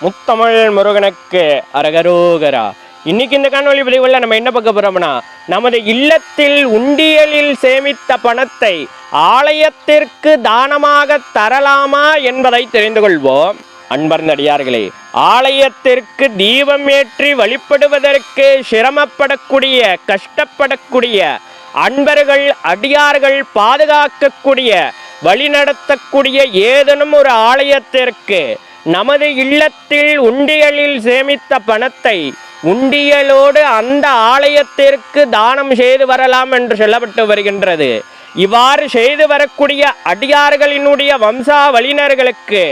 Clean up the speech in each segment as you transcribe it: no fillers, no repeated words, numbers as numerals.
முத்தமிழ் முருகனுக்கு அரகரோகரா. இன்னைக்கு இந்த காணொலி பதிவுல நம்ம என்ன பார்க்க போறோம்னா, நமது இல்லத்தில் உண்டியலில் சேமித்த பணத்தை ஆலயத்திற்கு தானமாக தரலாமா என்பதை தெரிந்து கொள்வோம். அன்பர்ந்தடியார்களே, ஆலயத்திற்கு தீபம் ஏற்றி வழிபடுவதற்கு சிரமப்படக்கூடிய கஷ்டப்படக்கூடிய அன்பர்கள் அடியார்கள் பாதுகாக்கக்கூடிய வழிநடத்தக்கூடிய ஏதேனும் ஒரு ஆலயத்திற்கு நமது இல்லத்தில் உண்டியலில் சேமித்த பணத்தை உண்டியலோடு அந்த ஆலயத்திற்கு தானம் செய்து வரலாம் என்று சொல்லப்பட்டு வருகின்றது. இவ்வாறு செய்து வரக்கூடிய அடியார்களினுடைய வம்சாவளியினர்களுக்கு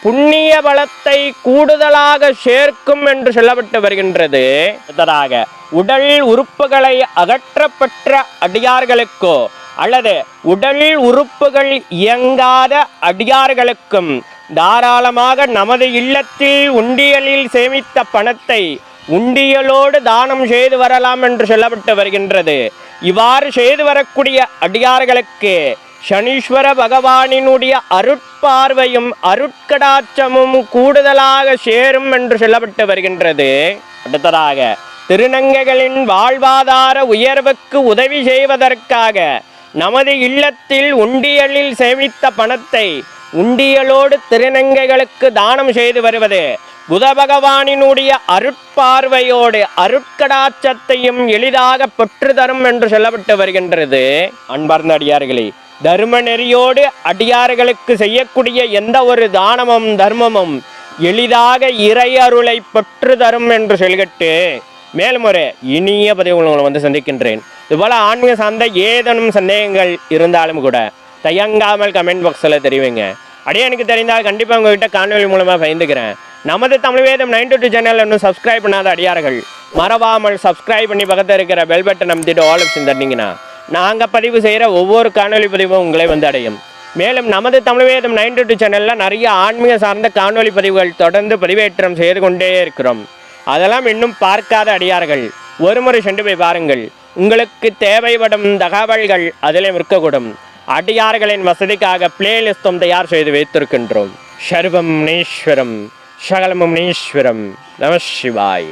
புண்ணிய பலத்தை கூடுதலாக சேர்க்கும் என்று சொல்லப்பட்டு வருகின்றது. அடுத்ததாக, உடல் உறுப்புகளை அகற்றப்பட்ட அடியார்களுக்கோ அல்லது உடல் உறுப்புகள் இயங்காத அடியார்களுக்கும் தாராளமாக நமது இல்லத்தில் உண்டியலில் சேமித்த பணத்தை உண்டியலோடு தானம் செய்து வரலாம் என்று சொல்லப்பட்டு வருகின்றது. இவ்வாறு செய்து வரக்கூடிய அடியார்களுக்கு சனீஸ்வர பகவானினுடைய அருட்பார்வையும் அருட்கடாட்சமும் கூடுதலாக சேரும் என்று சொல்லப்பட்டு வருகின்றது. அடுத்ததாக, திருநங்கைகளின் வாழ்வாதார உயர்வுக்கு உதவி செய்வதற்காக நமது இல்லத்தில் உண்டியலில் சேமித்த பணத்தை உண்டியலோடு திருநங்கைகளுக்கு தானம் செய்து வருவது புத பகவானினுடைய அருட்பார்வையோடு அருட்கடாட்சத்தையும் எளிதாக பெற்று தரும் என்று சொல்லப்பட்டு வருகின்றது. அன்பார்ந்த அடியார்களே, தர்ம நெறியோடு அடியார்களுக்கு செய்யக்கூடிய எந்த ஒரு தானமும் தர்மமும் எளிதாக இறை அருளை பெற்று தரும் என்று சொல்லிட்டு மேலும் ஒரு இனிய பதிவு உங்களை சந்திக்கின்றேன். இதுபோல ஆன்மீக சார்ந்த ஏதேனும் சந்தேகங்கள் இருந்தாலும் கூட தயங்காமல் கமெண்ட் பாக்ஸில் தெரிவிங்க. அடியானுக்கு தெரிந்தால் கண்டிப்பாக உங்ககிட்ட காணொலி மூலமாக பயந்துக்கிறேன். நமது தமிழ் வேதம் 92 சேனல் இன்னும் சப்ஸ்கிரைப் பண்ணாத அடியார்கள் மறவாமல் சப்ஸ்கிரைப் பண்ணி பக்கத்தில் இருக்கிற பெல் பட்டன் அமைத்திட்டு ஆல் ஆப்ஷன் தட்டிங்கன்னா நாங்கள் பதிவு செய்கிற ஒவ்வொரு காணொலி பதிவும் உங்களை வந்து அடையும். மேலும் நமது தமிழ் வேதம் 92 சேனலில் நிறைய ஆன்மீக சார்ந்த காணொலி பதிவுகள் தொடர்ந்து பதிவேற்றம் செய்து கொண்டே இருக்கிறோம். அதெல்லாம் இன்னும் பார்க்காத அடியார்கள் ஒரு முறை சென்று போய் பாருங்கள். உங்களுக்கு தேவைப்படும் தகவல்கள் அதிலே இருக்கக்கூடும். அடியார்களின் வசதிக்காக பிளேலிஸ்டும் தயார் செய்து வைத்திருக்கின்றோம். சர்வம் முனீஸ்வரம் சகலமும் முனீஸ்வரம். நம சிவாய.